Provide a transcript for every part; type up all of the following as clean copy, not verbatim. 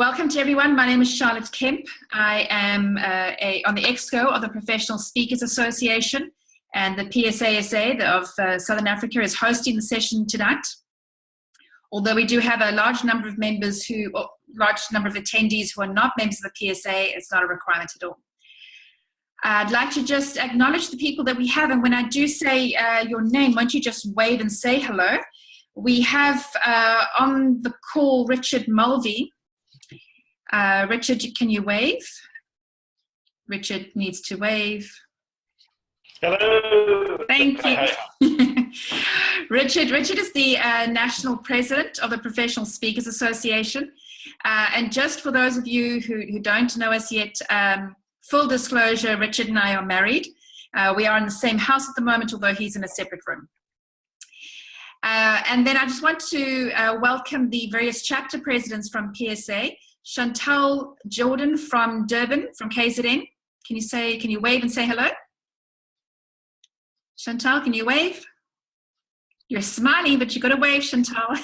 Welcome to everyone. My name is Charlotte Kemp. I am on the EXCO of the Professional Speakers Association, and the PSASA of Southern Africa is hosting the session tonight. Although we do have a large number of members large number of attendees who are not members of the PSA, it's not a requirement at all. I'd like to just acknowledge the people that we have, and when I do say your name, won't you just wave and say hello? We have on the call Richard Mulvey. Richard, can you wave? Richard needs to wave. Hello. Thank you. Richard is the National President of the Professional Speakers Association. And just for those of you who don't know us yet, full disclosure, Richard and I are married. We are in the same house at the moment, although he's in a separate room. And then I just want to welcome the various chapter presidents from PSA. Chantal Jordan from Durban, from KZN. Can you wave and say hello? Chantal, can you wave? You're smiling, but you've got to wave, Chantal.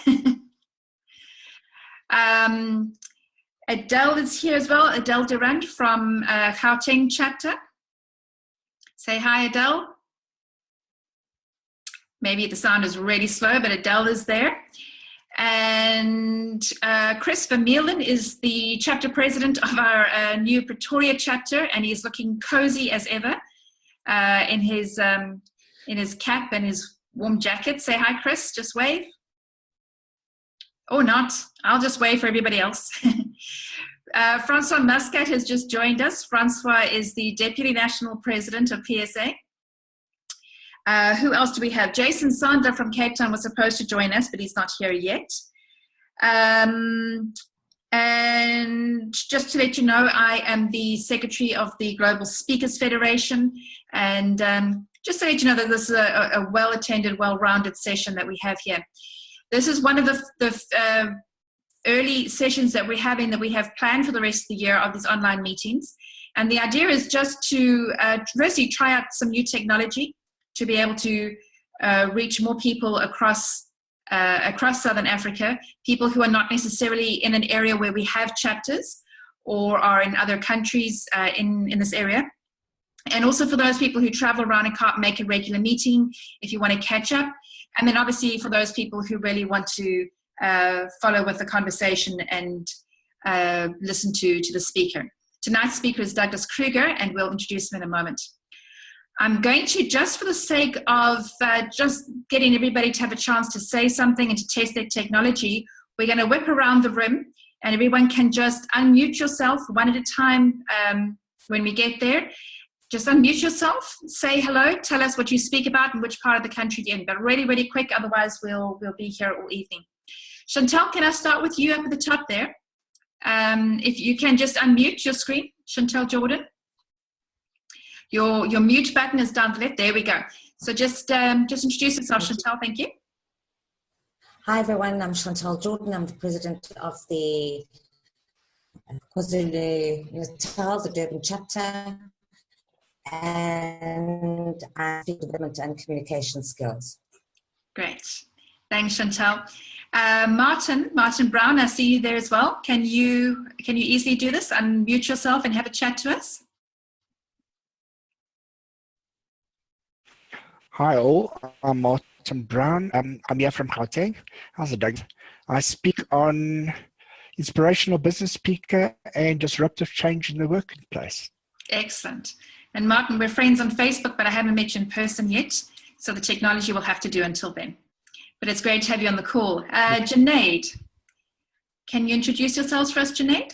Adele is here as well, Adele Durand from Gauteng chapter. Say hi, Adele. Maybe the sound is really slow, but Adele is there. And Chris Vermeulen is the chapter president of our new Pretoria chapter, and he's looking cozy as ever in his cap and his warm jacket. Say hi, Chris. Just wave. Or not. I'll just wave for everybody else. Francois Muscat has just joined us. Francois is the deputy national president of PSA. Who else do we have? Jason Sandler from Cape Town was supposed to join us, but he's not here yet. And just to let you know, I am the secretary of the Global Speakers Federation. And just to let you know that this is a well-attended, well-rounded session that we have here. This is one of the early sessions that we're having that we have planned for the rest of the year of these online meetings. And the idea is just to firstly try out some new technology, to be able to reach more people across Southern Africa, people who are not necessarily in an area where we have chapters or are in other countries in this area. And also for those people who travel around and can't make a regular meeting, if you want to catch up. And then obviously for those people who really want to follow with the conversation and listen to the speaker. Tonight's speaker is Douglas Kruger, and we'll introduce him in a moment. I'm going to, just for the sake of just getting everybody to have a chance to say something and to test their technology, we're going to whip around the room, and everyone can just unmute yourself one at a time when we get there. Just unmute yourself, say hello, tell us what you speak about and which part of the country you're in, but really, really quick, otherwise we'll be here all evening. Chantal, can I start with you up at the top there? If you can just unmute your screen, Chantal Jordan. Your mute button is down the left. There we go. So just introduce yourself, Chantal. Thank you. Hi, everyone. I'm Chantal Jordan. I'm the president of the KwaZulu-Natal, the Durban chapter, and I speak development and communication skills. Great. Thanks, Chantal. Martin Brown, I see you there as well. Can you easily do this? Unmute yourself and have a chat to us. Hi all, I'm Martin Brown. I'm here from Gauteng. How's it, Doug? I speak on inspirational business speaker and disruptive change in the workplace. Excellent. And Martin, we're friends on Facebook, but I haven't met you in person yet, so the technology will have to do until then. But it's great to have you on the call. Junaid, can you introduce yourselves for us, Junaid?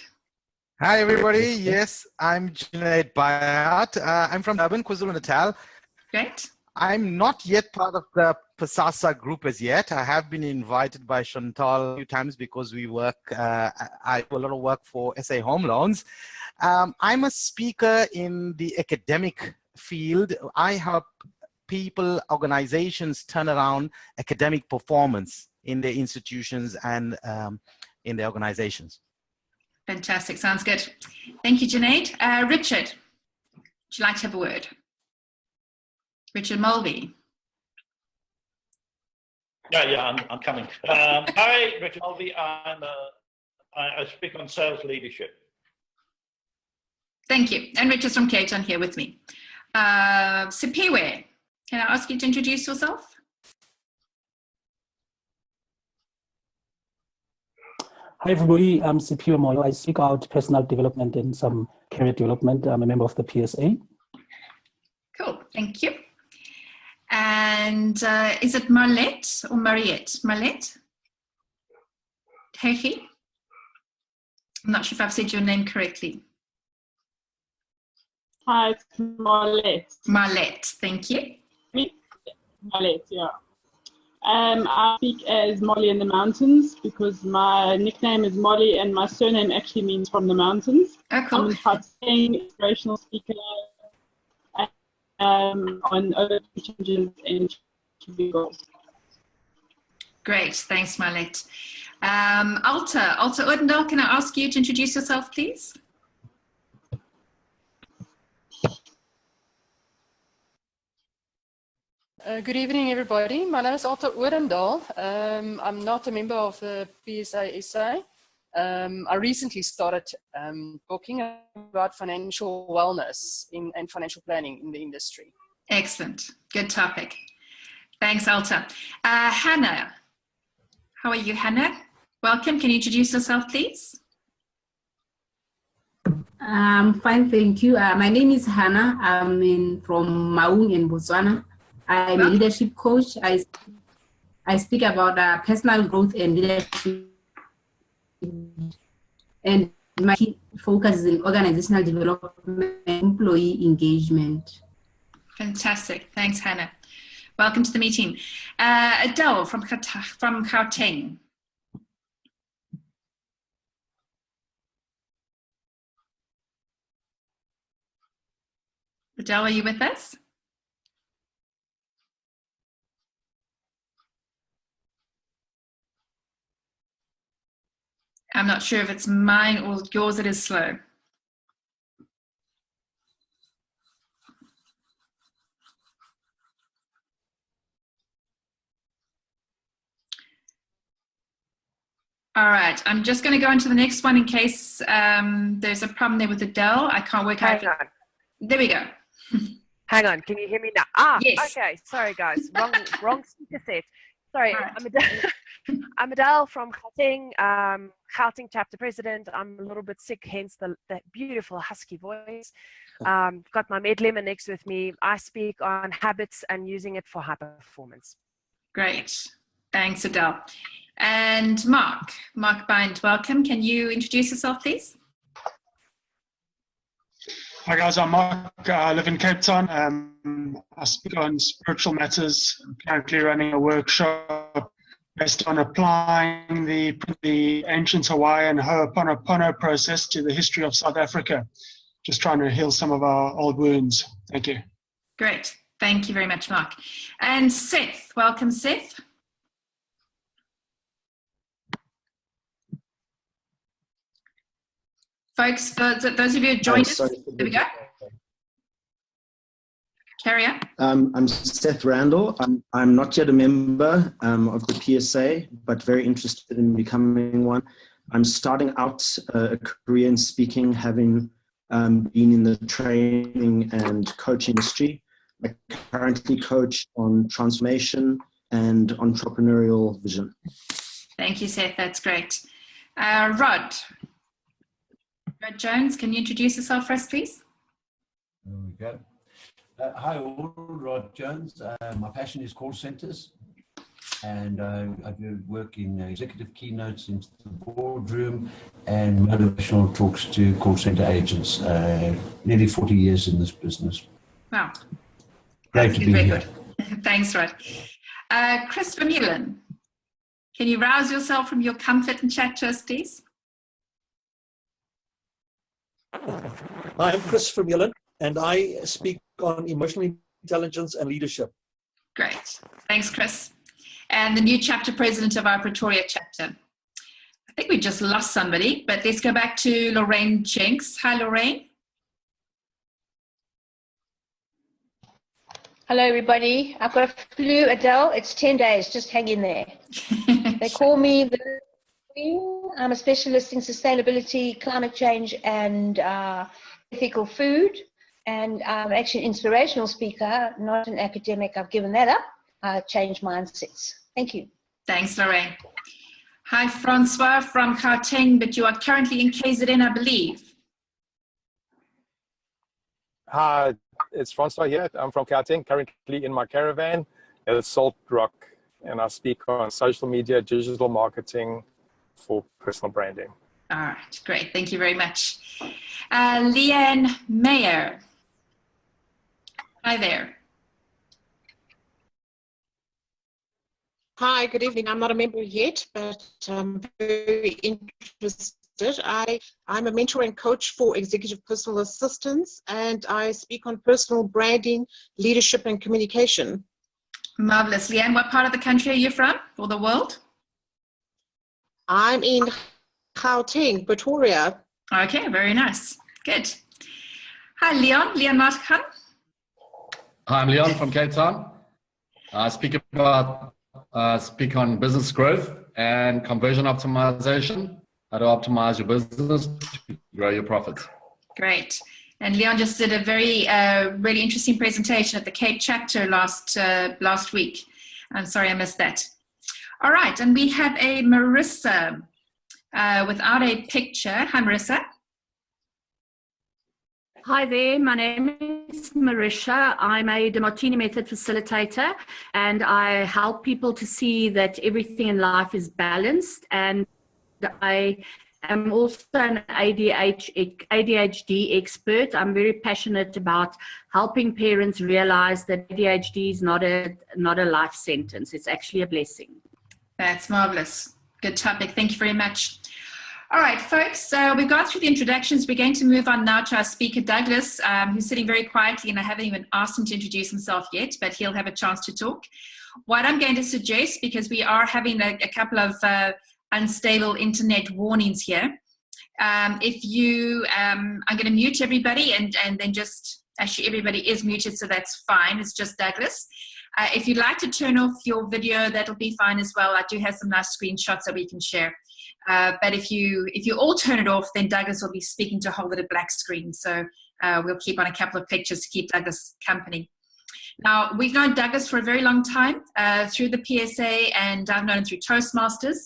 Hi everybody, yes, I'm Junaid Bayat. I'm from Durban, KwaZulu-Natal. Great. I'm not yet part of the PSASA group as yet. I have been invited by Chantal a few times because we work, I do a lot of work for SA Home Loans. I'm a speaker in the academic field. I help people, organizations turn around academic performance in their institutions and in their organizations. Fantastic, sounds good. Thank you, Junaid. Richard, would you like to have a word? Richard Mulvey. Yeah, I'm coming. Hi, Richard Mulvey. I'm a I speak on sales leadership. Thank you. And Richard's from Cape Town here with me. Sipiwe, can I ask you to introduce yourself? Hi everybody, I'm Sipiwe Moyo. I speak out personal development and some career development. I'm a member of the PSA. Cool, thank you. And is it Marlette or Mariette? Marlette? Hechi? I'm not sure if I've said your name correctly. Hi, it's Marlette. Marlette, thank you. Marlette, yeah. I speak as Molly in the mountains because my nickname is Molly and my surname actually means from the mountains. Oh, cool. I'm a Gauteng inspirational speaker on over changes and goals. Great, thanks Marlette. Alta Odendaal, can I ask you to introduce yourself, please? Good evening, everybody. My name is Alta Odendaal. I'm not a member of the PSASA. I recently started talking about financial wellness and financial planning in the industry. Excellent. Good topic. Thanks, Alta. Hannah. How are you, Hannah? Welcome. Can you introduce yourself, please? Fine, thank you. My name is Hannah. I'm from Maung in Botswana. I'm a leadership coach. I speak about personal growth and leadership, and my focus is in organizational development and employee engagement. Fantastic. Thanks, Hannah. Welcome to the meeting. Adele from Gauteng. Adele, are you with us? I'm not sure if it's mine or yours that is slow. All right, I'm just going to go into the next one in case there's a problem there with Adele. I can't work out. Hang on. There we go. Hang on, can you hear me now? Ah, yes. Okay, sorry guys, wrong speaker set. Sorry, Right. I'm Adele from Gauteng, Gauteng chapter president. I'm a little bit sick, hence the beautiful husky voice. Got my med lemon next with me. I speak on habits and using it for high performance. Great, thanks Adele. And Mark Bind, welcome. Can you introduce yourself, please? Hi guys, I'm Mark. I live in Cape Town. I speak on spiritual matters. I'm currently running a workshop based on applying the ancient Hawaiian Ho'oponopono process to the history of South Africa. Just trying to heal some of our old wounds. Thank you. Great. Thank you very much, Mark. And Seth. Welcome, Seth. Folks, for those of you who joined us, there we go. Carry on. I'm Seth Randall. I'm not yet a member of the PSA, but very interested in becoming one. I'm starting out a career in speaking, having been in the training and coaching industry. I currently coach on transformation and entrepreneurial vision. Thank you, Seth. That's great. Rod Jones, can you introduce yourself for us, please? There we go. Hi all, Rod Jones. My passion is call centers, and I do work in executive keynotes into the boardroom and motivational talks to call center agents. Nearly 40 years in this business. Wow. Great to be here. Thanks, Rod. Chris Vermeulen, can you rouse yourself from your comfort and chat to us, please? Hi, I'm Chris Vermeulen, and I speak on emotional intelligence and leadership. Great. Thanks, Chris. And the new chapter president of our Pretoria chapter. I think we just lost somebody, but let's go back to Lorraine Jenks. Hi, Lorraine. Hello, everybody. I've got a flu, Adele. It's 10 days. Just hang in there. They call me the Green. I'm a specialist in sustainability, climate change, and ethical food. And I'm actually an inspirational speaker, not an academic. I've given that up. Changed mindsets. Thank you. Thanks, Lorraine. Hi, Francois from Gauteng, but you are currently in KZN, I believe. Hi, it's Francois here. I'm from Gauteng, currently in my caravan at Salt Rock, and I speak on social media, digital marketing for personal branding. All right, great. Thank you very much. Leanne Mayer. Hi there. Hi, good evening. I'm not a member yet, but I'm very interested. I'm a mentor and coach for executive personal assistants, and I speak on personal branding, leadership, and communication. Marvelous. Leanne, what part of the country are you from, or the world? I'm in Gauteng, Pretoria. Okay, very nice. Good. Hi, Leon Markhan. Hi, I'm Leon from Cape Town. I speak on business growth and conversion optimization, how to optimize your business to grow your profits. Great. And Leon just did a very, really interesting presentation at the Cape chapter last week. I'm sorry I missed that. All right, and we have a Marissa without a picture. Hi, Marissa. Hi there, my name is Marisha. I'm a De Martini Method facilitator, and I help people to see that everything in life is balanced. And I am also an ADHD expert. I'm very passionate about helping parents realize that ADHD is not a life sentence. It's actually a blessing. That's marvelous. Good topic. Thank you very much. All right, folks, we've gone through the introductions. We're going to move on now to our speaker, Douglas, who's sitting very quietly, and I haven't even asked him to introduce himself yet, but he'll have a chance to talk. What I'm going to suggest, because we are having a couple of unstable internet warnings here, I'm going to mute everybody and then just, actually everybody is muted, so that's fine. It's just Douglas. If you'd like to turn off your video, that'll be fine as well. I do have some nice screenshots that we can share. But if you all turn it off, then Douglas will be speaking to a whole lot of black screen. So we'll keep on a couple of pictures to keep Douglas company. Now, we've known Douglas for a very long time through the PSA, and I've known him through Toastmasters.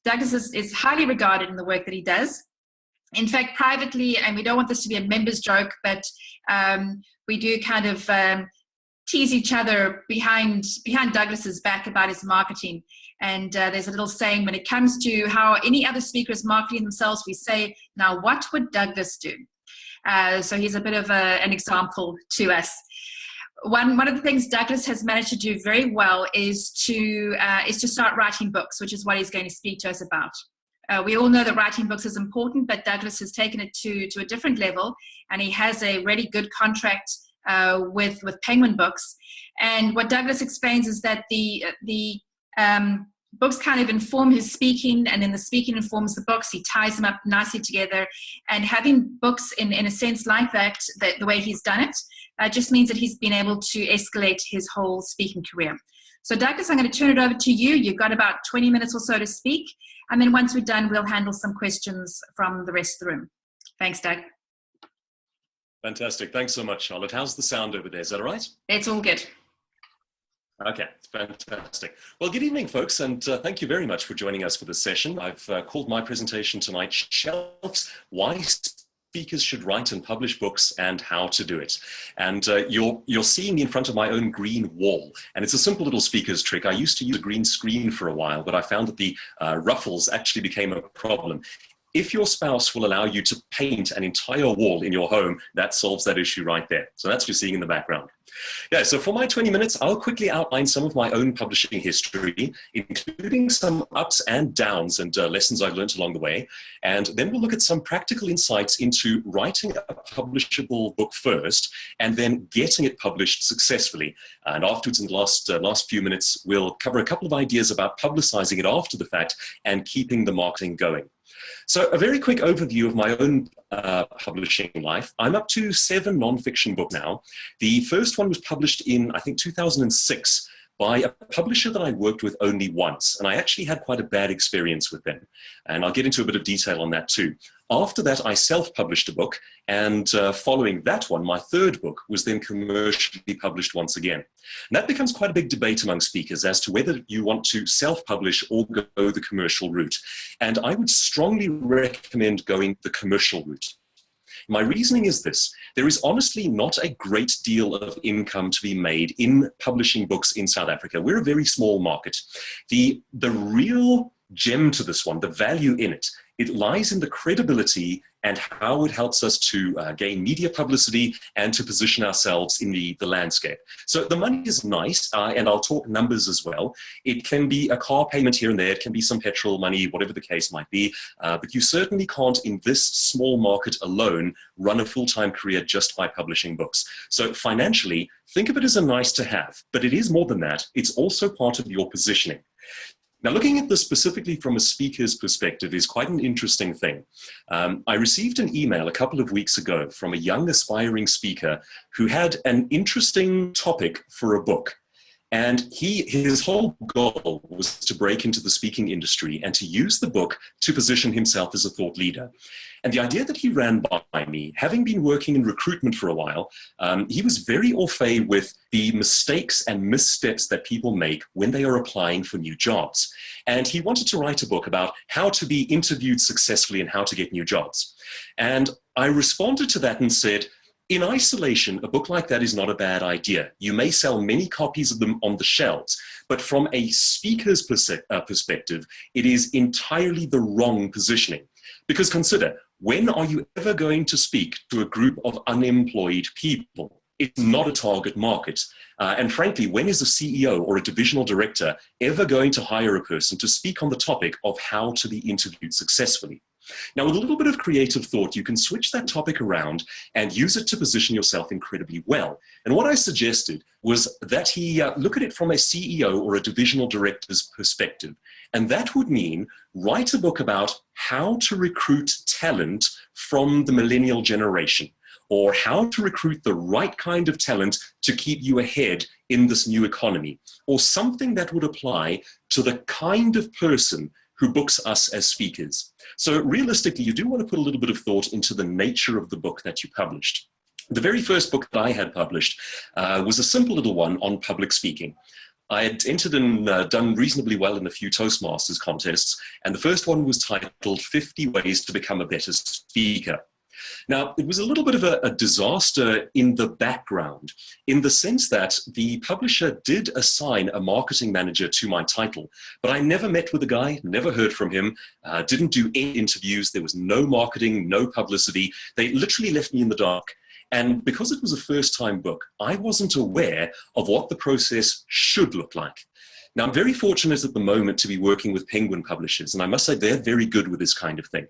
Douglas is highly regarded in the work that he does. In fact, privately, and we don't want this to be a members joke, but we do kind of tease each other behind Douglas's back about his marketing. And there's a little saying when it comes to how any other speaker is marketing themselves, we say, now what would Douglas do? So he's a bit of an example to us. One of the things Douglas has managed to do very well is to start writing books, which is what he's going to speak to us about. We all know that writing books is important, but Douglas has taken it to a different level, and he has a really good contract with Penguin Books. And what Douglas explains is that the books kind of inform his speaking, and then the speaking informs the books. He ties them up nicely together, and having books in a sense like that the way he's done it, just means that he's been able to escalate his whole speaking career. So Douglas, I'm going to turn it over to you. You've got about 20 minutes or so to speak, and then once we're done, we'll handle some questions from the rest of the room. Thanks, Doug. Fantastic. Thanks so much, Charlotte. How's the sound over there? Is that all right? It's all good. Okay, fantastic. Well, good evening, folks, and thank you very much for joining us for this session. I've called my presentation tonight, Shelves, Why Speakers Should Write and Publish Books and How to Do It. And you're seeing me in front of my own green wall, and it's a simple little speaker's trick. I used to use a green screen for a while, but I found that the ruffles actually became a problem. If your spouse will allow you to paint an entire wall in your home, that solves that issue right there. So that's what you're seeing in the background. Yeah, so for my 20 minutes, I'll quickly outline some of my own publishing history, including some ups and downs and lessons I've learned along the way. And then we'll look at some practical insights into writing a publishable book first, and then getting it published successfully. And afterwards, in the last few minutes, we'll cover a couple of ideas about publicizing it after the fact and keeping the marketing going. So a very quick overview of my own publishing life. I'm up to 7 nonfiction books now. The first one was published in, I think, 2006 by a publisher that I worked with only once, and I actually had quite a bad experience with them. And I'll get into a bit of detail on that too. After that, I self-published a book, and following that one, my third book was then commercially published once again. And that becomes quite a big debate among speakers as to whether you want to self-publish or go the commercial route. And I would strongly recommend going the commercial route. My reasoning is this: there is honestly not a great deal of income to be made in publishing books in South Africa. We're a very small market. The real gem to this one, the value in it, it lies in the credibility and how it helps us to gain media publicity and to position ourselves in the landscape. So the money is nice, and I'll talk numbers as well. It can be a car payment here and there, it can be some petrol money, whatever the case might be, but you certainly can't, in this small market alone, run a full-time career just by publishing books. So financially, think of it as a nice to have, but it is more than that. It's also part of your positioning. Now, looking at this specifically from a speaker's perspective is quite an interesting thing. I received an email a couple of weeks ago from a young aspiring speaker who had an interesting topic for a book. And his whole goal was to break into the speaking industry and to use the book to position himself as a thought leader. And the idea that he ran by me, having been working in recruitment for a while, he was very au fait with the mistakes and missteps that people make when they are applying for new jobs. And he wanted to write a book about how to be interviewed successfully and how to get new jobs. And I responded to that and said, in isolation, a book like that is not a bad idea. You may sell many copies of them on the shelves, but from a speaker's perspective, it is entirely the wrong positioning. Because consider, when are you ever going to speak to a group of unemployed people? It's not a target market. And frankly, when is a CEO or a divisional director ever going to hire a person to speak on the topic of how to be interviewed successfully? Now, with a little bit of creative thought, you can switch that topic around and use it to position yourself incredibly well. And what I suggested was that he look at it from a CEO or a divisional director's perspective. And that would mean write a book about how to recruit talent from the millennial generation, or how to recruit the right kind of talent to keep you ahead in this new economy, or something that would apply to the kind of person who books us as speakers. So realistically, you do want to put a little bit of thought into the nature of the book that you published. The very first book that I had published was a simple little one on public speaking. I had entered and done reasonably well in a few Toastmasters contests, and the first one was titled 50 Ways to Become a Better Speaker. Now, it was a little bit of a disaster in the background, in the sense that the publisher did assign a marketing manager to my title, but I never met with the guy, never heard from him, didn't do any interviews, there was no marketing, no publicity. They literally left me in the dark. And because it was a first-time book, I wasn't aware of what the process should look like. Now, I'm very fortunate at the moment to be working with Penguin publishers, and I must say they're very good with this kind of thing.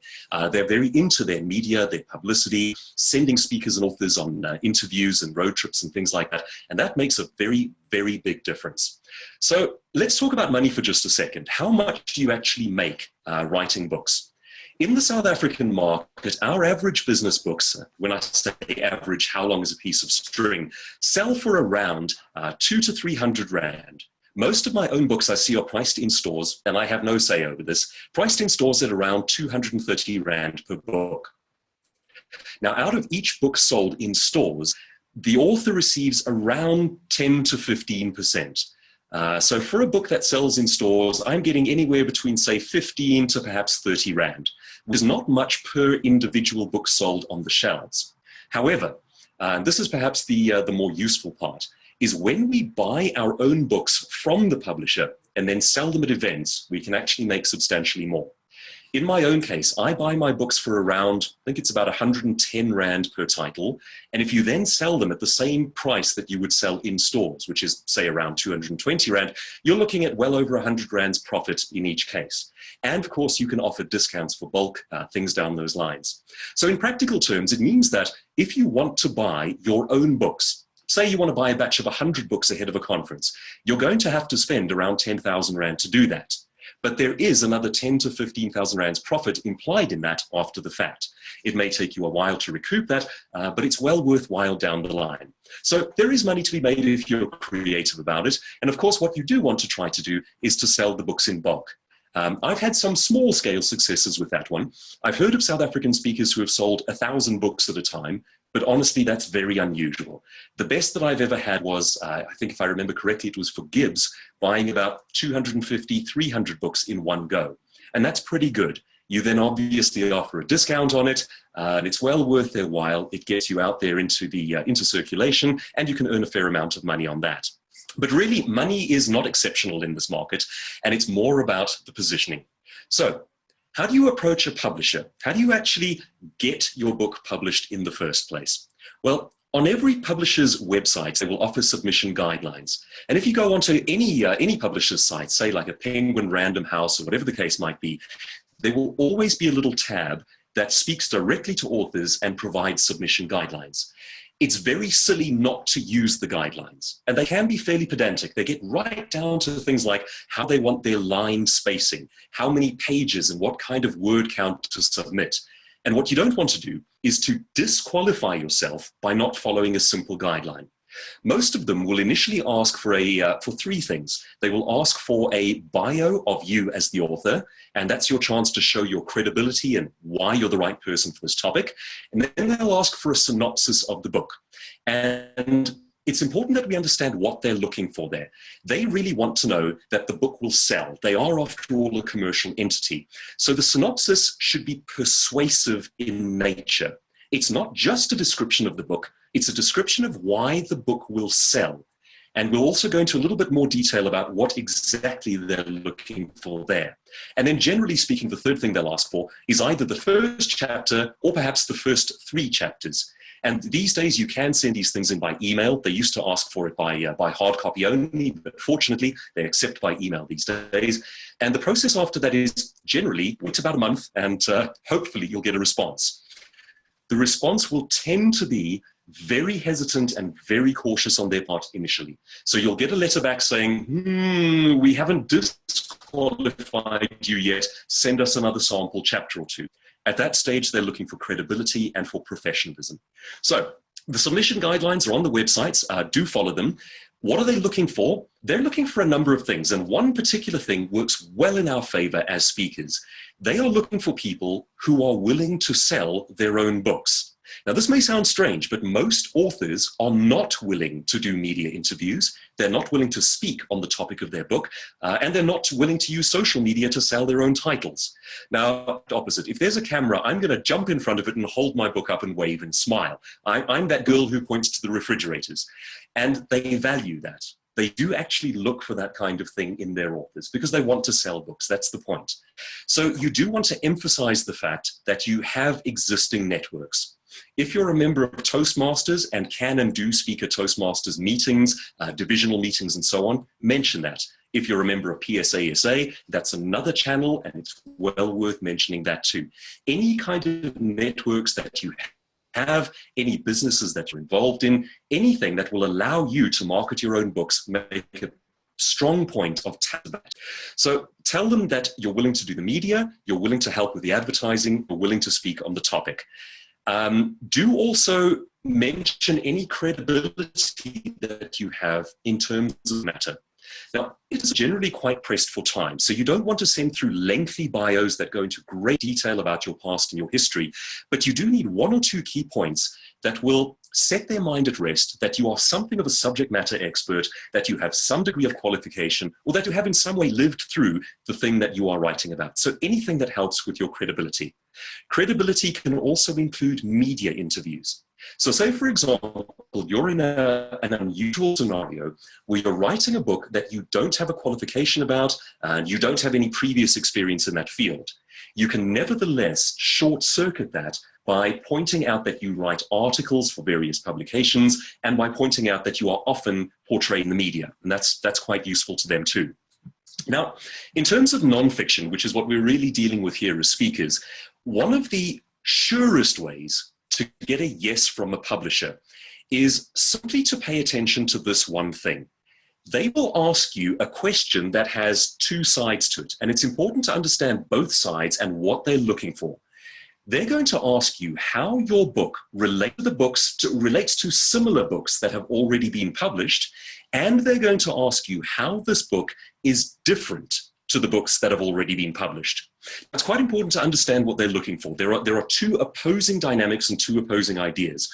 They're very into their media, their publicity, sending speakers and authors on interviews and road trips and things like that, and that makes a very, very big difference. So let's talk about money for just a second. How much do you actually make writing books? In the South African market, our average business books, when I say average, how long is a piece of string, sell for around 200 to 300 Rand. Most of my own books I see are priced in stores, and I have no say over this, priced in stores at around 230 Rand per book. Now, out of each book sold in stores, the author receives around 10 to 15%. So for a book that sells in stores, I'm getting anywhere between, say, 15 to perhaps 30 Rand. There's not much per individual book sold on the shelves. However, and this is perhaps the more useful part, is when we buy our own books from the publisher and then sell them at events, we can actually make substantially more. In my own case, I buy my books for around, I think it's about 110 Rand per title. And if you then sell them at the same price that you would sell in stores, which is say around 220 Rand, you're looking at well over 100 Rand's profit in each case. And of course, you can offer discounts for bulk, things down those lines. So in practical terms, it means that if you want to buy your own books, say you want to buy a batch of 100 books ahead of a conference, you're going to have to spend around 10,000 Rand to do that. but there is another 10 to 15,000 rands profit implied in that after the fact. It may take you a while to recoup that, but it's well worthwhile down the line. So there is money to be made if you're creative about it. And of course, what you do want to try to do is to sell the books in bulk. I've had some small scale successes with that one. I've heard of South African speakers who have sold 1,000 books at a time, but honestly, that's very unusual. The best that I've ever had was, I think if I remember correctly, it was for Gibbs, buying about 250, 300 books in one go. And that's pretty good. You then obviously offer a discount on it, and it's well worth their while. It gets you out there into circulation, and you can earn a fair amount of money on that. But really, money is not exceptional in this market, and it's more about the positioning. So how do you approach a publisher? How do you actually get your book published in the first place? Well, on every publisher's website, they will offer submission guidelines. And if you go onto any publisher's site, say like a Penguin, Random House, or whatever the case might be, there will always be a little tab that speaks directly to authors and provides submission guidelines. It's very silly not to use the guidelines, and they can be fairly pedantic. They get right down to things like how they want their line spacing, how many pages and what kind of word count to submit. And what you don't want to do is to disqualify yourself by not following a simple guideline. Most of them will initially ask for three things. They will ask for a bio of you as the author, and that's your chance to show your credibility and why you're the right person for this topic. And then they'll ask for a synopsis of the book. And it's important that we understand what they're looking for there. They really want to know that the book will sell. They are, after all, a commercial entity. So the synopsis should be persuasive in nature. It's not just a description of the book, it's a description of why the book will sell. And we'll also go into a little bit more detail about what exactly they're looking for there. And then generally speaking, the third thing they'll ask for is either the first chapter or perhaps the first 3 chapters. And these days you can send these things in by email. They used to ask for it by hard copy only, but fortunately they accept by email these days. And the process after that is generally, it's about a month, and hopefully you'll get a response. The response will tend to be very hesitant and very cautious on their part initially. So you'll get a letter back saying, we haven't disqualified you yet, send us another sample chapter or 2. At that stage, they're looking for credibility and for professionalism. So the submission guidelines are on the websites, do follow them. What are they looking for? They're looking for a number of things, and one particular thing works well in our favor as speakers. They are looking for people who are willing to sell their own books. Now, this may sound strange, but most authors are not willing to do media interviews. They're not willing to speak on the topic of their book, and they're not willing to use social media to sell their own titles. Now, opposite, if there's a camera, I'm going to jump in front of it and hold my book up and wave and smile. I'm that girl who points to the refrigerators, and they value that. They do actually look for that kind of thing in their authors because they want to sell books. That's the point. So you do want to emphasize the fact that you have existing networks. If you're a member of Toastmasters and can and do speak at Toastmasters meetings, divisional meetings and so on, mention that. If you're a member of PSASA, that's another channel, and it's well worth mentioning that too. Any kind of networks that you have, any businesses that you're involved in, anything that will allow you to market your own books, make a strong point of that. So tell them that you're willing to do the media, you're willing to help with the advertising, you're willing to speak on the topic. Do also mention any credibility that you have in terms of matter. Now, it is generally quite pressed for time, so you don't want to send through lengthy bios that go into great detail about your past and your history, but you do need 1 or 2 key points that will set their mind at rest that you are something of a subject matter expert, that you have some degree of qualification, or that you have in some way lived through the thing that you are writing about. So anything that helps with your credibility. Credibility can also include media interviews. So say, for example, you're in an unusual scenario where you're writing a book that you don't have a qualification about and you don't have any previous experience in that field. You can nevertheless short-circuit that by pointing out that you write articles for various publications and by pointing out that you are often portrayed in the media. And that's quite useful to them too. Now, in terms of nonfiction, which is what we're really dealing with here as speakers, one of the surest ways to get a yes from a publisher is simply to pay attention to this one thing. they will ask you a question that has two sides to it. And it's important to understand both sides and what they're looking for. They're going to ask you how your book relates to similar books that have already been published, and they're going to ask you how this book is different to the books that have already been published. It's quite important to understand what they're looking for. There are two opposing dynamics and two opposing ideas.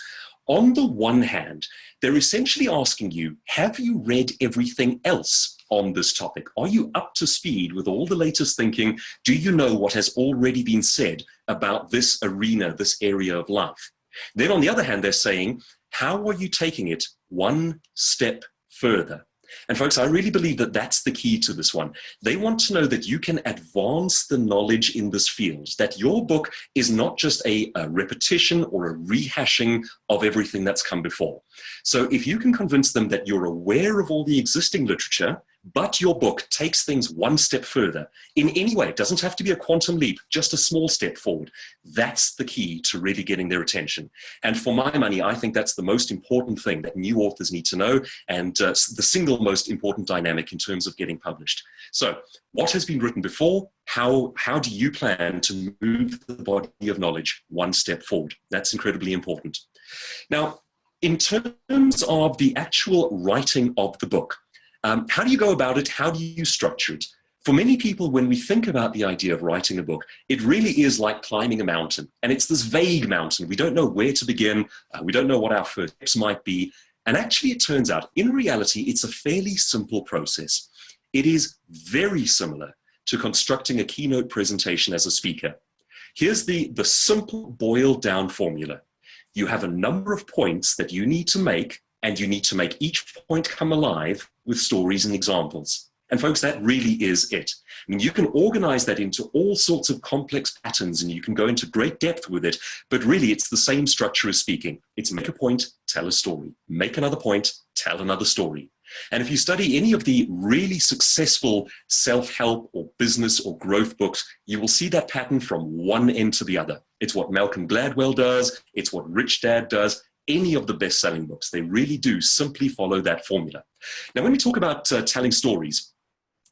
On the one hand, they're essentially asking you, have you read everything else on this topic? Are you up to speed with all the latest thinking? Do you know what has already been said about this arena, this area of life? Then on the other hand, they're saying, how are you taking it one step further? And folks, I really believe that that's the key to this one. They want to know that you can advance the knowledge in this field, that your book is not just a repetition or a rehashing of everything that's come before. So if you can convince them that you're aware of all the existing literature, but your book takes things one step further in any way, it doesn't have to be a quantum leap, just a small step forward. That's the key to really getting their attention. And for my money, I think that's the most important thing that new authors need to know, and the single most important dynamic in terms of getting published. So what has been written before? How do you plan to move the body of knowledge one step forward? That's incredibly important. Now, in terms of the actual writing of the book, how do you go about it? How do you structure it? For many people, when we think about the idea of writing a book, it really is like climbing a mountain. And it's this vague mountain. We don't know where to begin. We don't know what our first steps might be. And actually, it turns out, in reality, it's a fairly simple process. It is very similar to constructing a keynote presentation as a speaker. Here's the simple boiled down formula. You have a number of points that you need to make, and you need to make each point come alive with stories and examples. And folks, that really is it. I mean, you can organize that into all sorts of complex patterns, and you can go into great depth with it, but really it's the same structure as speaking. It's make a point, tell a story. Make another point, tell another story. And if you study any of the really successful self-help or business or growth books, you will see that pattern from one end to the other. It's what Malcolm Gladwell does. It's what Rich Dad does. Any of the best-selling books, they really do simply follow that formula. Now, when we talk about telling stories,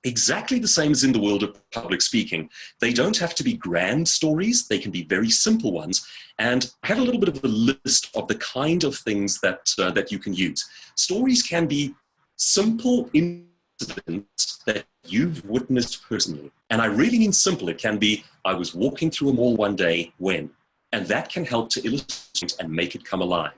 exactly the same as in the world of public speaking, they don't have to be grand stories. They can be very simple ones. And I have a little bit of a list of the kind of things that you can use. Stories can be simple incidents that you've witnessed personally. And I really mean simple. It can be, I was walking through a mall one day when, and that can help to illustrate and make it come alive.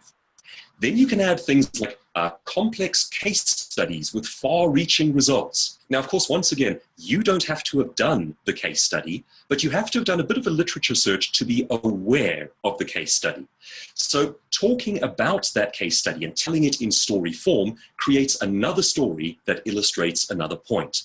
Then you can add things like complex case studies with far-reaching results. Now, of course, once again, you don't have to have done the case study, but you have to have done a bit of a literature search to be aware of the case study. So talking about that case study and telling it in story form creates another story that illustrates another point.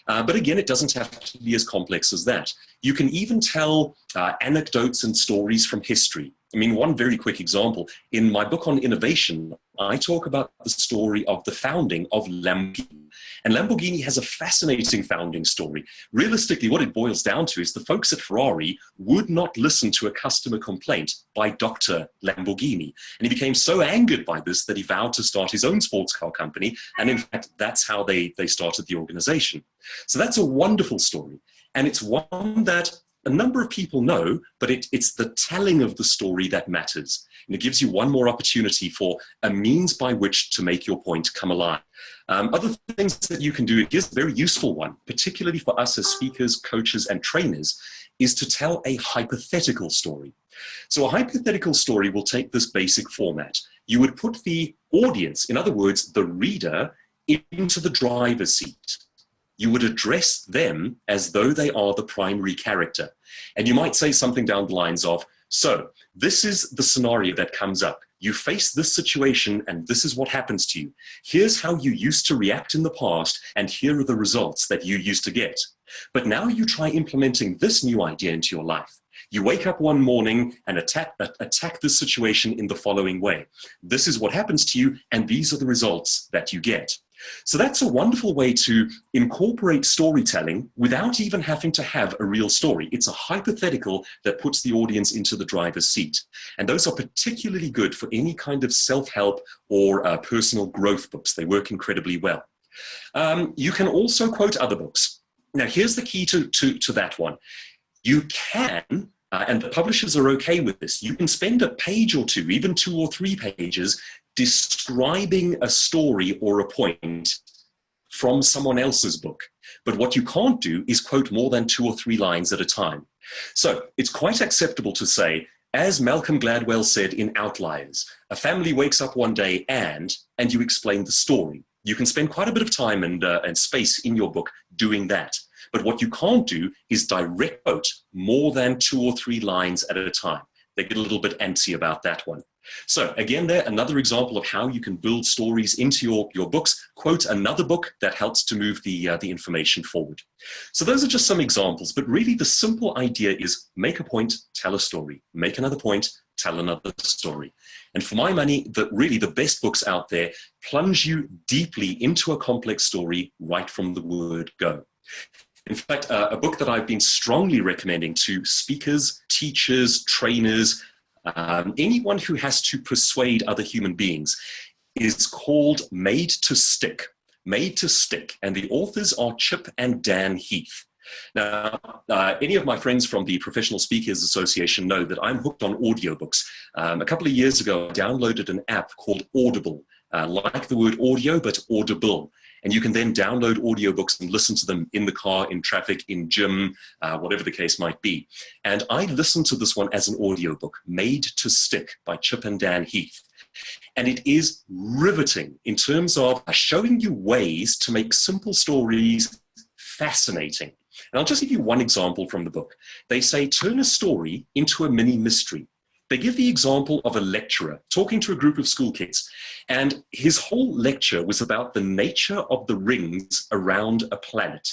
But again, it doesn't have to be as complex as that. You can even tell anecdotes and stories from history. I mean, one very quick example, in my book on innovation, I talk about the story of the founding of Lamborghini. And Lamborghini has a fascinating founding story. Realistically, what it boils down to is the folks at Ferrari would not listen to a customer complaint by Dr. Lamborghini. And he became so angered by this that he vowed to start his own sports car company. And in fact, that's how they started the organization. So that's a wonderful story. And it's one that a number of people know, but it's the telling of the story that matters. And it gives you one more opportunity for a means by which to make your point come alive. Other things that you can do, here's a very useful one, particularly for us as speakers, coaches, and trainers, is to tell a hypothetical story. So a hypothetical story will take this basic format. You would put the audience, in other words, the reader, into the driver's seat. You would address them as though they are the primary character. And you might say something down the lines of, so this is the scenario that comes up. You face this situation and this is what happens to you. Here's how you used to react in the past and here are the results that you used to get. But now you try implementing this new idea into your life. You wake up one morning and attack this situation in the following way. This is what happens to you and these are the results that you get. So that's a wonderful way to incorporate storytelling without even having to have a real story. It's a hypothetical that puts the audience into the driver's seat. And those are particularly good for any kind of self-help or personal growth books. They work incredibly well. You can also quote other books. Now, here's the key to that one. You can, and the publishers are okay with this, you can spend a page or two, even 2 or 3 pages, describing a story or a point from someone else's book. But what you can't do is quote more than 2 or 3 lines at a time. So it's quite acceptable to say, as Malcolm Gladwell said in Outliers, a family wakes up one day and you explain the story. You can spend quite a bit of time and space in your book doing that. But what you can't do is direct quote more than 2 or 3 lines at a time. They get a little bit antsy about that one. So again, there, another example of how you can build stories into your books. Quote another book that helps to move the information forward. So those are just some examples, but really the simple idea is make a point, tell a story. Make another point, tell another story. And for my money, really the best books out there plunge you deeply into a complex story right from the word go. In fact, a book that I've been strongly recommending to speakers, teachers, trainers, anyone who has to persuade other human beings is called Made to Stick. Made to Stick. And the authors are Chip and Dan Heath. Now, any of my friends from the Professional Speakers Association know that I'm hooked on audiobooks. A couple of years ago, I downloaded an app called Audible, like the word audio, but audible. And you can then download audiobooks and listen to them in the car, in traffic, in gym, whatever the case might be. And I listened to this one as an audiobook, Made to Stick by Chip and Dan Heath. And it is riveting in terms of showing you ways to make simple stories fascinating. And I'll just give you one example from the book. They say, turn a story into a mini mystery. They give the example of a lecturer talking to a group of school kids, and his whole lecture was about the nature of the rings around a planet.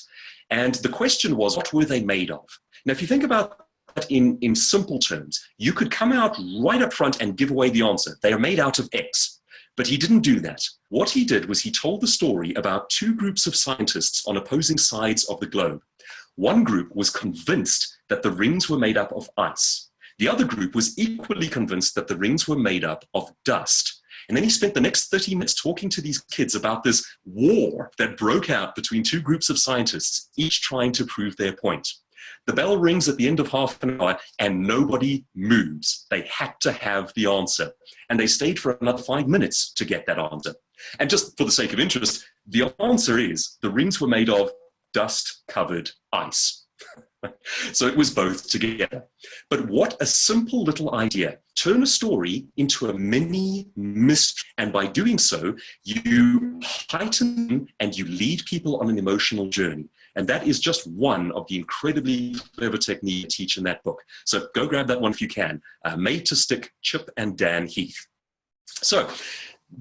And the question was, what were they made of? Now, if you think about that in simple terms, you could come out right up front and give away the answer. They are made out of X. But he didn't do that. What he did was he told the story about 2 groups of scientists on opposing sides of the globe. One group was convinced that the rings were made up of ice. The other group was equally convinced that the rings were made up of dust. And then he spent the next 30 minutes talking to these kids about this war that broke out between 2 groups of scientists, each trying to prove their point. The bell rings at the end of half an hour and nobody moves. They had to have the answer. And they stayed for another 5 minutes to get that answer. And just for the sake of interest, the answer is the rings were made of dust-covered ice. So it was both together. But what a simple little idea. Turn a story into a mini mystery. And by doing so, you heighten and you lead people on an emotional journey. And that is just one of the incredibly clever techniques I teach in that book. So go grab that one if you can. Made to Stick, Chip and Dan Heath. So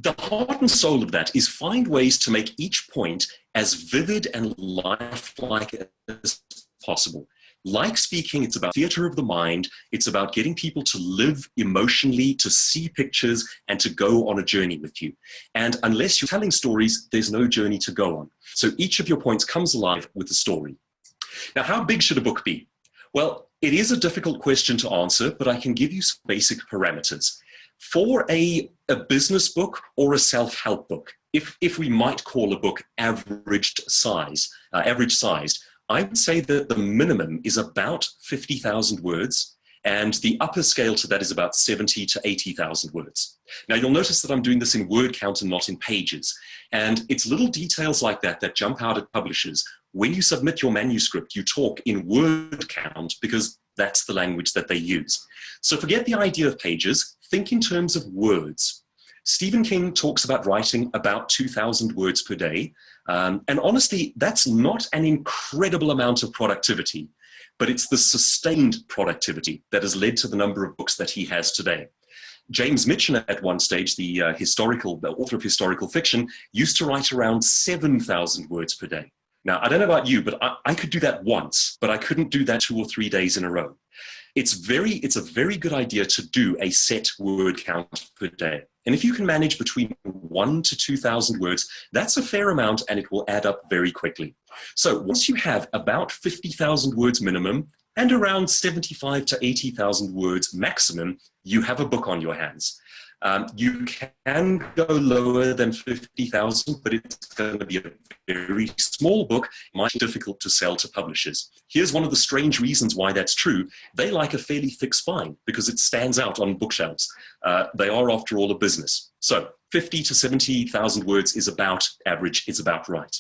the heart and soul of that is find ways to make each point as vivid and lifelike as possible. Like speaking, it's about theater of the mind. It's about getting people to live emotionally, to see pictures, and to go on a journey with you. And unless you're telling stories, there's no journey to go on. So each of your points comes alive with a story. Now, how big should a book be? Well, it is a difficult question to answer, but I can give you some basic parameters. For a business book or a self-help book, if we might call a book average sized, I would say that the minimum is about 50,000 words, and the upper scale to that is about 70 to 80,000 words. Now, you'll notice that I'm doing this in word count and not in pages. And it's little details like that that jump out at publishers. When you submit your manuscript, you talk in word count because that's the language that they use. So forget the idea of pages, think in terms of words. Stephen King talks about writing about 2,000 words per day. And honestly, that's not an incredible amount of productivity, but it's the sustained productivity that has led to the number of books that he has today. James Michener at one stage, the author of historical fiction, used to write around 7,000 words per day. Now, I don't know about you, but I could do that once, but I couldn't do that 2 or 3 days in a row. It's a very good idea to do a set word count per day. And if you can manage between 1,000 to 2,000 words, that's a fair amount and it will add up very quickly. So once you have about 50,000 words minimum and around 75 to 80,000 words maximum, you have a book on your hands. You can go lower than 50,000, but it's going to be a very small book, might be difficult to sell to publishers. Here's one of the strange reasons why that's true. They like a fairly thick spine because it stands out on bookshelves. They are, after all, a business. So 50 to 70,000 words is about average, it's about right.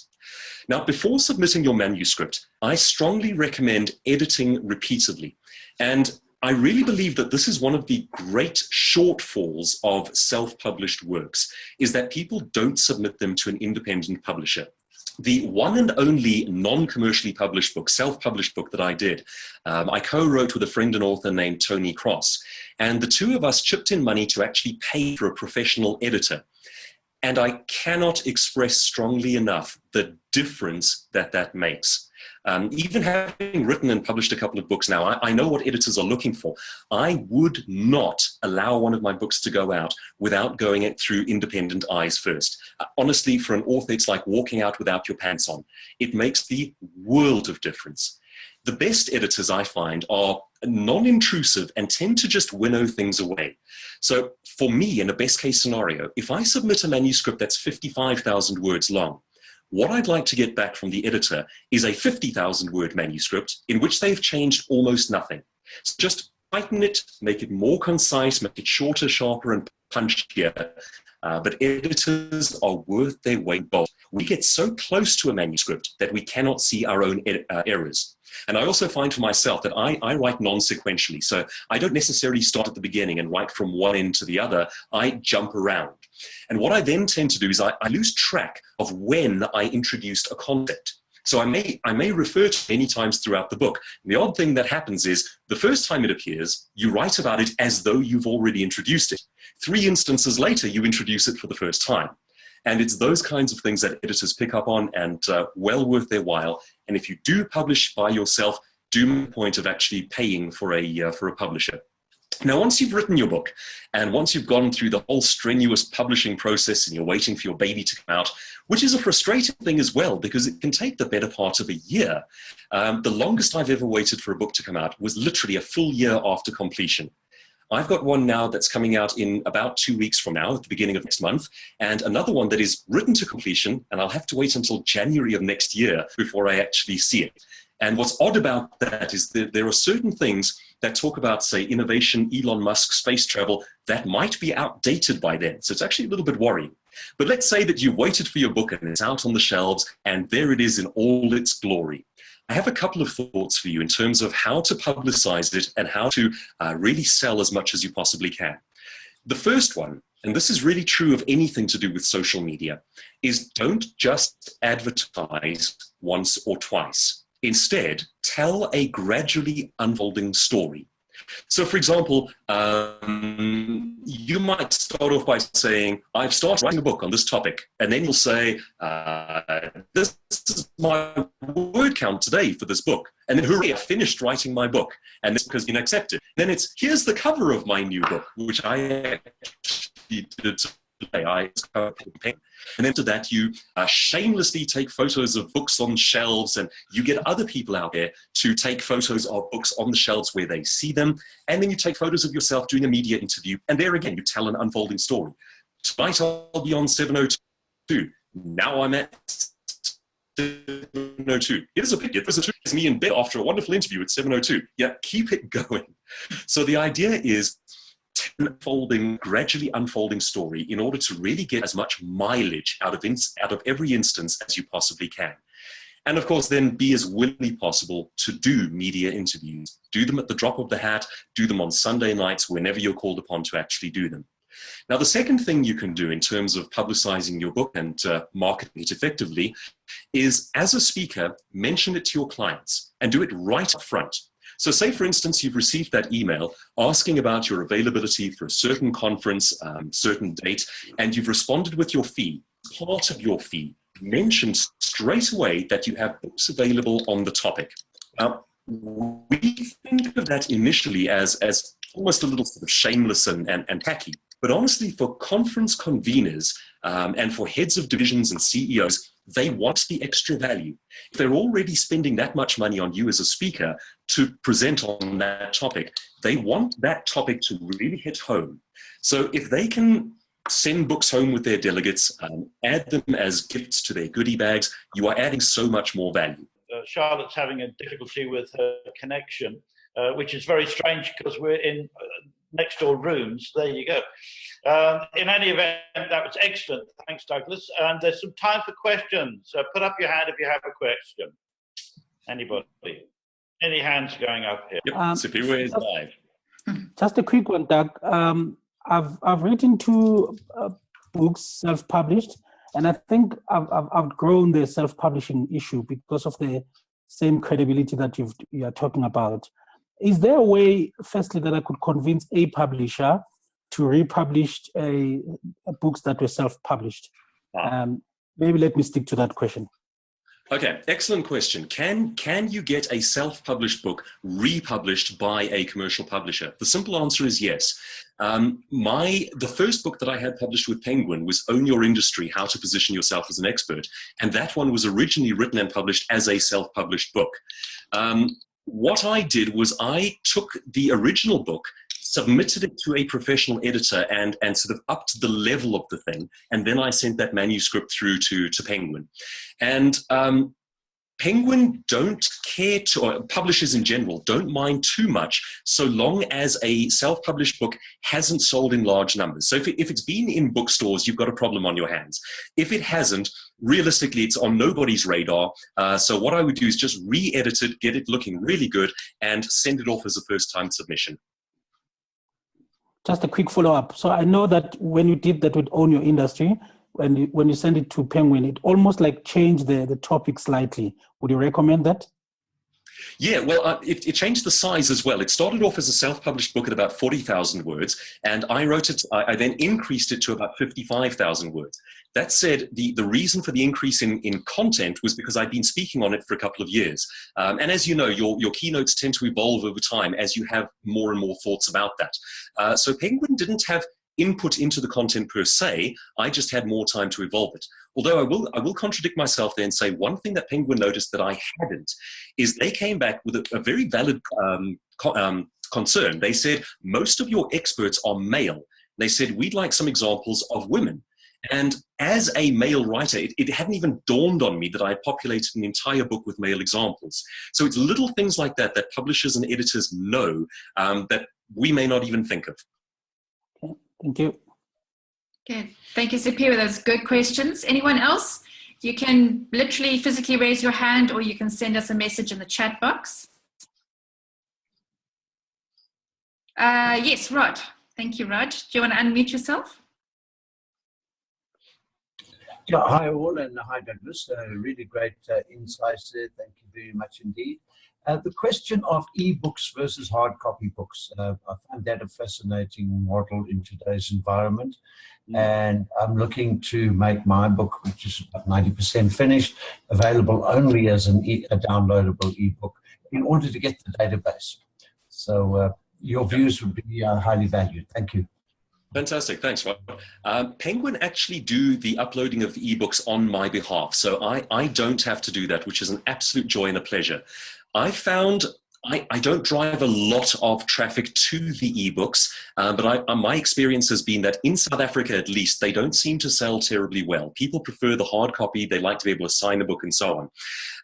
Now, before submitting your manuscript, I strongly recommend editing repeatedly. And I really believe that this is one of the great shortfalls of self-published works, is that people don't submit them to an independent publisher. The one and only non-commercially published book, self-published book that I did, I co-wrote with a friend and author named Tony Cross, and the two of us chipped in money to actually pay for a professional editor. And I cannot express strongly enough the difference that that makes. Even having written and published a couple of books now, I know what editors are looking for. I would not allow one of my books to go out without going it through independent eyes first. Honestly, for an author, it's like walking out without your pants on. It makes the world of difference. The best editors, I find, are non-intrusive and tend to just winnow things away. So for me, in a best case scenario, if I submit a manuscript that's 55,000 words long, what I'd like to get back from the editor is a 50,000 word manuscript in which they've changed almost nothing. So just tighten it, make it more concise, make it shorter, sharper, and punchier. But editors are worth their weight in gold. We get so close to a manuscript that we cannot see our own errors. And I also find for myself that I write non-sequentially. So I don't necessarily start at the beginning and write from one end to the other. I jump around. And what I then tend to do is I lose track of when I introduced a concept. So I may refer to it many times throughout the book. And the odd thing that happens is the first time it appears, you write about it as though you've already introduced it. 3 instances later, you introduce it for the first time. And it's those kinds of things that editors pick up on, and well worth their while. And if you do publish by yourself, do make a point of actually paying for a publisher. Now, once you've written your book, and once you've gone through the whole strenuous publishing process and you're waiting for your baby to come out, which is a frustrating thing as well, because it can take the better part of a year. The longest I've ever waited for a book to come out was literally a full year after completion. I've got one now that's coming out in about 2 weeks from now, at the beginning of next month, and another one that is written to completion, and I'll have to wait until January of next year before I actually see it. And what's odd about that is that there are certain things that talk about, say, innovation, Elon Musk, space travel, that might be outdated by then. So it's actually a little bit worrying. But let's say that you've waited for your book and it's out on the shelves, and there it is in all its glory. I have a couple of thoughts for you in terms of how to publicize it and how to really sell as much as you possibly can. The first one, and this is really true of anything to do with social media, is don't just advertise once or twice. Instead, tell a gradually unfolding story. So, for example, you might start off by saying, I've started writing a book on this topic. And then you'll say, this is my word count today for this book. And then, hooray, I finished writing my book. And this because you accepted. Then it's, here's the cover of my new book, which I actually did today. And then after that, you shamelessly take photos of books on shelves, and you get other people out there to take photos of books on the shelves where they see them. And then you take photos of yourself doing a media interview. And there again, you tell an unfolding story. Tonight, I'll be on 702. Now I'm at 702. Here's a picture. It's me in bed after a wonderful interview at 702. Yeah, keep it going. So the idea is gradually unfolding story in order to really get as much mileage out of every instance as you possibly can. And of course, then be as willingly possible to do media interviews. Do them at the drop of the hat, do them on Sunday nights, whenever you're called upon to actually do them. Now, the second thing you can do in terms of publicizing your book and marketing it effectively is, as a speaker, mention it to your clients and do it right up front. So say, for instance, you've received that email asking about your availability for a certain conference, certain date, and you've responded with your fee. Part of your fee, mention straight away that you have books available on the topic. Now, we think of that initially as almost a little sort of shameless and tacky. But honestly, for conference conveners and for heads of divisions and CEOs, They want the extra value. If they're already spending that much money on you as a speaker to present on that topic, they want that topic to really hit home. So if they can send books home with their delegates, add them as gifts to their goodie bags, you are adding so much more value. Charlotte's having a difficulty with her connection, which is very strange because we're in next door rooms. There you go. In any event, that was excellent. Thanks, Douglas. And there's some time for questions. Put up your hand if you have a question. Anybody? Any hands going up here? Yep. Superior is live. Just a quick one, Doug. I've written 2 books, self-published, and I think I've outgrown the self-publishing issue because of the same credibility that you are talking about. Is there a way, firstly, that I could convince a publisher to republish books that were self-published? Maybe let me stick to that question. Okay, excellent question. Can you get a self-published book republished by a commercial publisher? The simple answer is yes. The first book that I had published with Penguin was Own Your Industry, How to Position Yourself as an Expert. And that one was originally written and published as a self-published book. What I did was I took the original book, submitted it to a professional editor and sort of up to the level of the thing. And then I sent that manuscript through to Penguin. And Penguin don't care to, or publishers in general, don't mind too much so long as a self-published book hasn't sold in large numbers. So if it's been in bookstores, you've got a problem on your hands. If it hasn't, realistically, it's on nobody's radar. So what I would do is just re-edit it, get it looking really good, and send it off as a first-time submission. Just a quick follow-up. So I know that when you did that with Own Your Industry, when you send it to Penguin, it almost like changed the topic slightly. Would you recommend that? Yeah, well, it changed the size as well. It started off as a self-published book at about 40,000 words, and I then increased it to about 55,000 words. That said, the reason for the increase in content was because I'd been speaking on it for a couple of years. And as you know, your keynotes tend to evolve over time as you have more and more thoughts about that. So Penguin didn't have input into the content per se. I just had more time to evolve it. Although I will contradict myself there and say one thing that Penguin noticed that I hadn't is they came back with a very valid concern. They said, most of your experts are male. They said, we'd like some examples of women. And as a male writer, it hadn't even dawned on me that I had populated an entire book with male examples. So it's little things like that that publishers and editors know that we may not even think of. Okay, thank you. Good. Thank you, Superior. Those good questions. Anyone else? You can literally physically raise your hand, or you can send us a message in the chat box. Yes, Rod. Thank you, Rod. Do you want to unmute yourself? Yeah, hi all, and hi Douglas. Really great insights there. Thank you very much indeed. The question of e-books versus hard copy books, I find that a fascinating model in today's environment. And I'm looking to make my book, which is about 90% finished, available only as a downloadable e-book in order to get the database. So your views would be highly valued. Thank you. Fantastic, thanks, Rob. Penguin actually do the uploading of the ebooks on my behalf, so I don't have to do that, which is an absolute joy and a pleasure. I found I don't drive a lot of traffic to the ebooks, but my experience has been that in South Africa, at least, they don't seem to sell terribly well. People prefer the hard copy. They like to be able to sign a book and so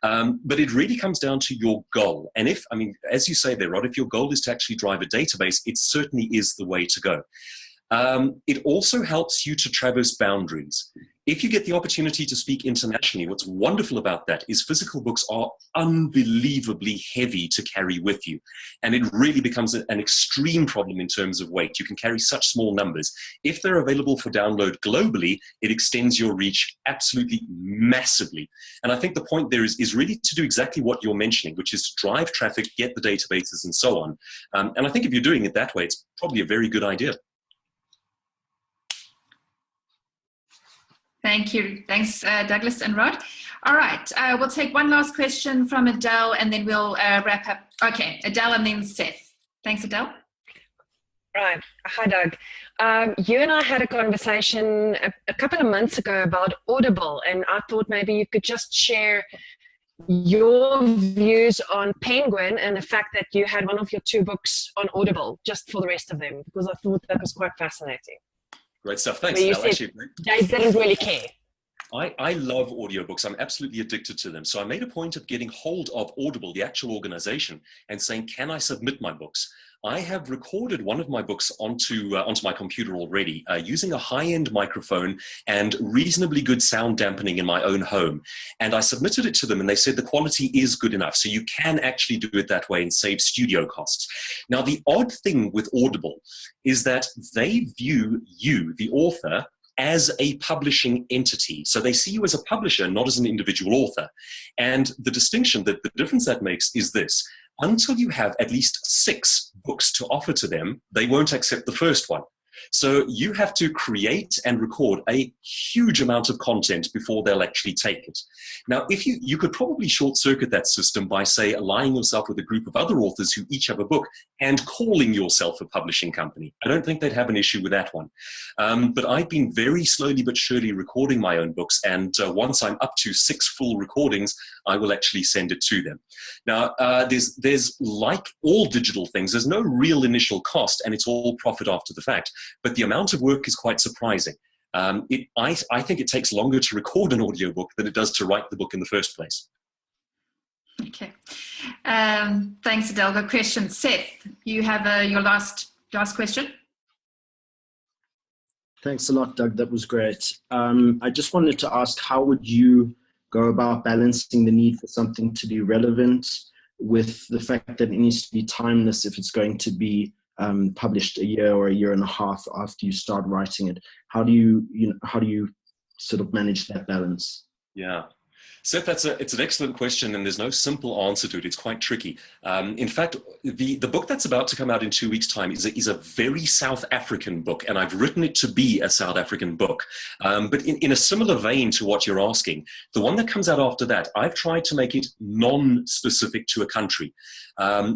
on. But it really comes down to your goal. And as you say there, Rod, if your goal is to actually drive a database, it certainly is the way to go. It also helps you to traverse boundaries. If you get the opportunity to speak internationally, what's wonderful about that is physical books are unbelievably heavy to carry with you. And it really becomes an extreme problem in terms of weight. You can carry such small numbers. If they're available for download globally, it extends your reach absolutely massively. And I think the point there is really to do exactly what you're mentioning, which is to drive traffic, get the databases and so on. And I think if you're doing it that way, it's probably a very good idea. Thank you. Thanks, Douglas and Rod. All right, we'll take one last question from Adele, and then we'll wrap up. Okay, Adele and then Seth. Thanks, Adele. Right. Hi, Doug. You and I had a conversation a couple of months ago about Audible, and I thought maybe you could just share your views on Penguin and the fact that you had one of your 2 books on Audible just for the rest of them, because I thought that was quite fascinating. Great stuff. Thanks. Where you Mel. said Actually, they didn't really care. I love audiobooks. I'm absolutely addicted to them. So I made a point of getting hold of Audible, the actual organization, and saying, can I submit my books? I have recorded one of my books onto my computer already using a high-end microphone and reasonably good sound dampening in my own home. And I submitted it to them and they said the quality is good enough. So you can actually do it that way and save studio costs. Now, the odd thing with Audible is that they view you, the author, as a publishing entity. So they see you as a publisher, not as an individual author. And the distinction, the difference that makes is this: until you have at least 6 books to offer to them, they won't accept the first one. So you have to create and record a huge amount of content before they'll actually take it. Now, if you could probably short circuit that system by, say, aligning yourself with a group of other authors who each have a book and calling yourself a publishing company. I don't think they'd have an issue with that one. But I've been very slowly but surely recording my own books. And once I'm up to 6 full recordings, I will actually send it to them. Now, there's like all digital things, there's no real initial cost and it's all profit after the fact. But the amount of work is quite surprising. I think it takes longer to record an audiobook than it does to write the book in the first place. Okay. Thanks, Adele. Good question. Seth, you have your last question. Thanks a lot, Doug. That was great. I just wanted to ask, how would you go about balancing the need for something to be relevant with the fact that it needs to be timeless if it's going to be published a year or a year and a half after you start writing it? How do you sort of manage that balance? Yeah. Seth, it's an excellent question, and there's no simple answer to it. It's quite tricky. In fact, the book that's about to come out in 2 weeks' time is a very South African book, and I've written it to be a South African book. But in a similar vein to what you're asking, the one that comes out after that, I've tried to make it non-specific to a country,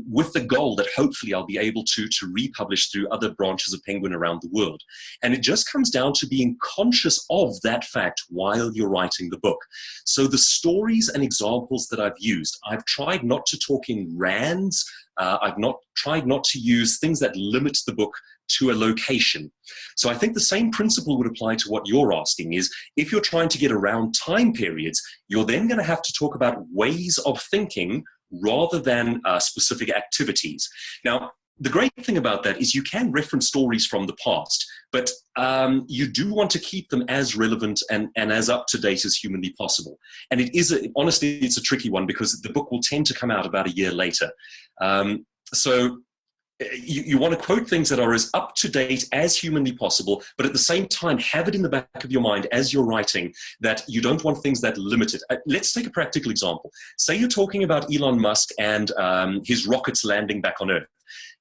with the goal that hopefully I'll be able to republish through other branches of Penguin around the world. And it just comes down to being conscious of that fact while you're writing the book. So the stories and examples that I've used, I've tried not to talk in rands. I've tried not to use things that limit the book to a location. So I think the same principle would apply to what you're asking is, if you're trying to get around time periods, you're then going to have to talk about ways of thinking rather than specific activities. Now, the great thing about that is you can reference stories from the past, but you do want to keep them as relevant and as up-to-date as humanly possible. And honestly, it's a tricky one because the book will tend to come out about a year later. So you want to quote things that are as up-to-date as humanly possible, but at the same time, have it in the back of your mind as you're writing that you don't want things that limit it. Let's take a practical example. Say you're talking about Elon Musk and his rockets landing back on Earth.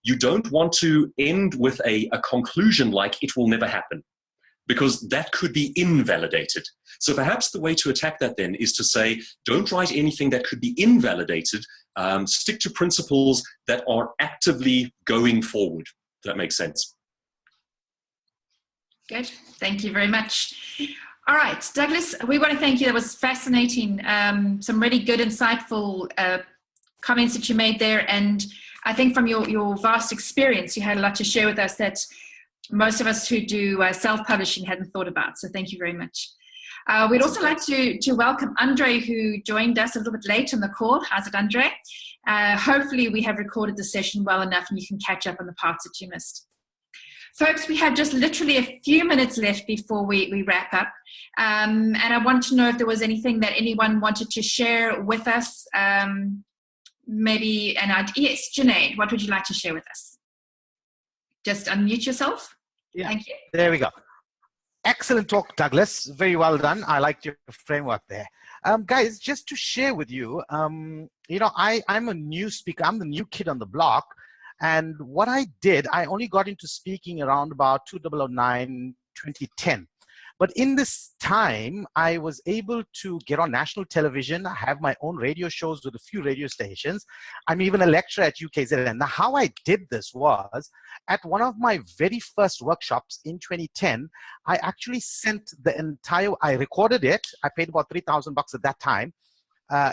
You don't want to end with a conclusion like it will never happen, because that could be invalidated. So perhaps the way to attack that then is to say, don't write anything that could be invalidated. Stick to principles that are actively going forward. If that makes sense. Good. Thank you very much. All right, Douglas, we want to thank you. That was fascinating. Some really good, insightful comments that you made there. And I think from your vast experience, you had a lot to share with us that most of us who do self-publishing hadn't thought about. So thank you very much. We'd also like to welcome Andre, who joined us a little bit late on the call. How's it, Andre? Hopefully we have recorded the session well enough and you can catch up on the parts that you missed. Folks, we have just literally a few minutes left before we wrap up. And I want to know if there was anything that anyone wanted to share with us. Maybe an idea. Yes, Junaid, what would you like to share with us? Just unmute yourself. Yeah. Thank you. There we go. Excellent talk, Douglas. Very well done. I liked your framework there. Guys, just to share with you, I'm a new speaker. I'm the new kid on the block. And what I did, I only got into speaking around about 2009, 2010. But in this time, I was able to get on national television. I have my own radio shows with a few radio stations. I'm even a lecturer at UKZN. Now, how I did this was, at one of my very first workshops in 2010, I actually sent the entire, I recorded it. I paid about $3,000 at that time.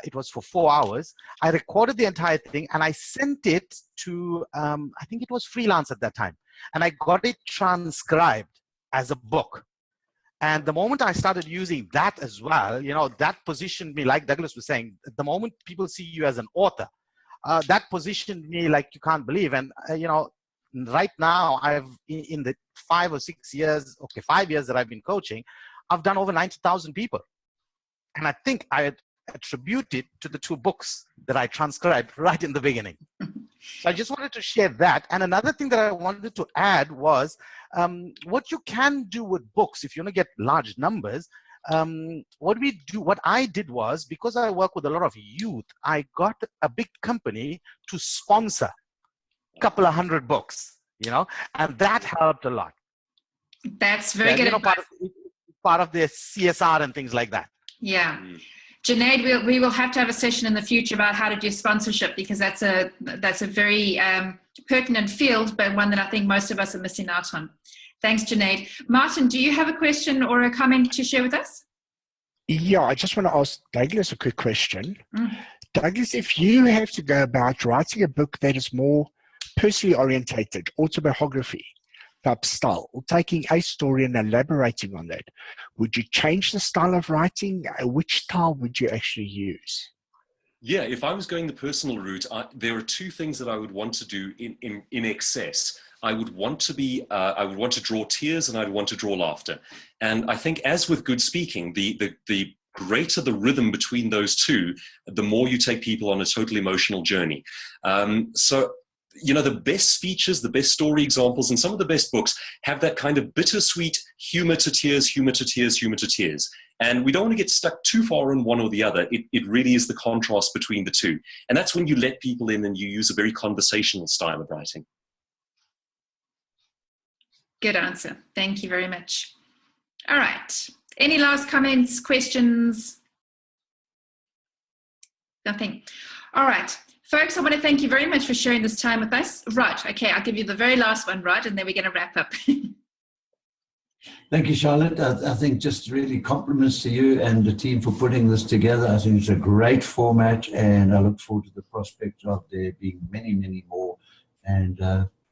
It was for 4 hours. I recorded the entire thing and I sent it to, I think it was freelance at that time. And I got it transcribed as a book. And the moment I started using that as well, you know, that positioned me, like Douglas was saying, the moment people see you as an author, that positioned me like you can't believe. And, you know, right now I've, in the 5 or 6 years, okay, 5 years that I've been coaching, I've done over 90,000 people. And I think I attribute it to the 2 books that I transcribed right in the beginning. So I just wanted to share that. And another thing that I wanted to add was what you can do with books, if you want to get large numbers, what I did was, because I work with a lot of youth, I got a big company to sponsor a couple of 100 books, you know, and that helped a lot. That's very good. You know, part of the CSR and things like that. Yeah. Junaid, we will have to have a session in the future about how to do sponsorship, because that's a very pertinent field, but one that I think most of us are missing out on. Thanks, Junaid. Martin, do you have a question or a comment to share with us? Yeah, I just want to ask Douglas a quick question. Douglas, if you have to go about writing a book that is more personally orientated, autobiography type style, or taking a story and elaborating on that, would you change the style of writing? Which style would you actually use? Yeah, if I was going the personal route, there are 2 things that I would want to do in excess. I would want to draw tears and I'd want to draw laughter. And I think, as with good speaking, the greater the rhythm between those 2, the more you take people on a total emotional journey. So, you know, the best speeches, the best story examples, and some of the best books have that kind of bittersweet humor to tears, humor to tears, humor to tears. And we don't want to get stuck too far in one or the other. It really is the contrast between the 2. And that's when you let people in and you use a very conversational style of writing. Good answer. Thank you very much. All right. Any last comments, questions? Nothing. All right. Folks, I want to thank you very much for sharing this time with us. Right. Okay. I'll give you the very last one, right? And then we're going to wrap up. Thank you, Charlotte. I think just really compliments to you and the team for putting this together. I think it's a great format, and I look forward to the prospect of there being many, many more, and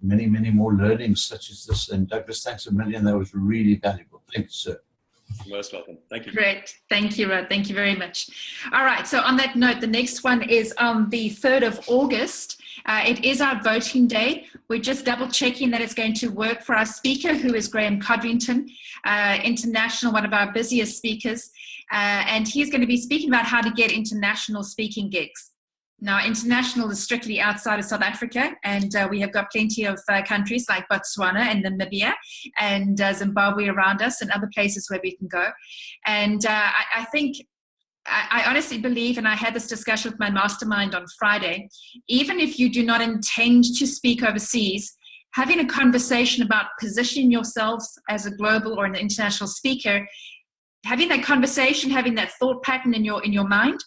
many, many more learnings such as this. And Douglas, thanks a million. That was really valuable. Thank you, sir. You're most welcome. Thank you. Great. Thank you, Rod. Thank you very much. All right. So on that note, the next one is on the 3rd of August. It is our voting day. We're just double checking that it's going to work for our speaker, who is Graham Codrington, international, one of our busiest speakers. And he's going to be speaking about how to get international speaking gigs. Now, international is strictly outside of South Africa, and we have got plenty of countries like Botswana and Namibia and Zimbabwe around us, and other places where we can go. And I think, I honestly believe, and I had this discussion with my mastermind on Friday, even if you do not intend to speak overseas, having a conversation about positioning yourself as a global or an international speaker, having that conversation, having that thought pattern in your mind,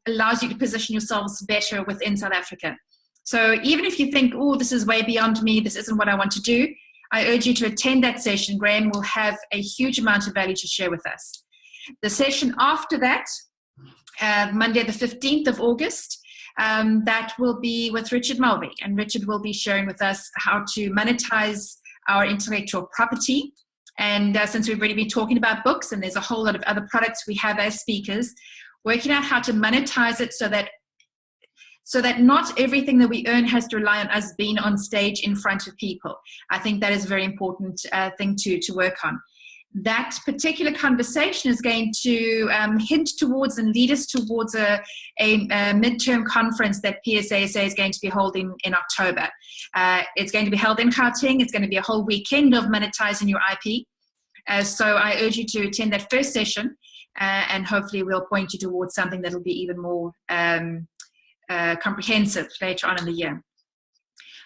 allows you to position yourselves better within South Africa. So even if you think, oh, this is way beyond me, this isn't what I want to do, I urge you to attend that session. Graham will have a huge amount of value to share with us. The session after that, Monday the 15th of August, that will be with Richard Mulvey, and Richard will be sharing with us how to monetize our intellectual property. And since we've already been talking about books, and there's a whole lot of other products we have as speakers, working out how to monetize it so that not everything that we earn has to rely on us being on stage in front of people. I think that is a very important thing to work on. That particular conversation is going to hint towards and lead us towards a midterm conference that PSASA is going to be holding in October. It's going to be held in Gauteng. It's going to be a whole weekend of monetizing your IP. So I urge you to attend that first session, and hopefully we'll point you towards something that will be even more comprehensive later on in the year.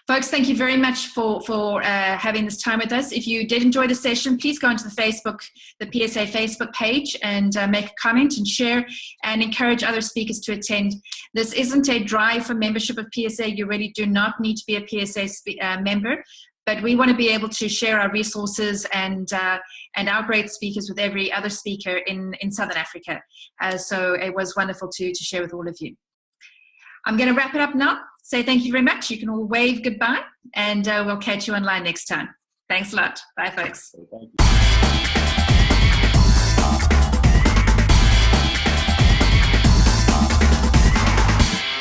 Folks, thank you very much for having this time with us. If you did enjoy the session, please go into the PSA Facebook page and make a comment and share and encourage other speakers to attend. This isn't a drive for membership of PSA. You really do not need to be a PSA member, but we want to be able to share our resources and our great speakers with every other speaker in Southern Africa. So it was wonderful to share with all of you. I'm going to wrap it up now. Say thank you very much. You can all wave goodbye, and we'll catch you online next time. Thanks a lot. Bye, folks. Thank you.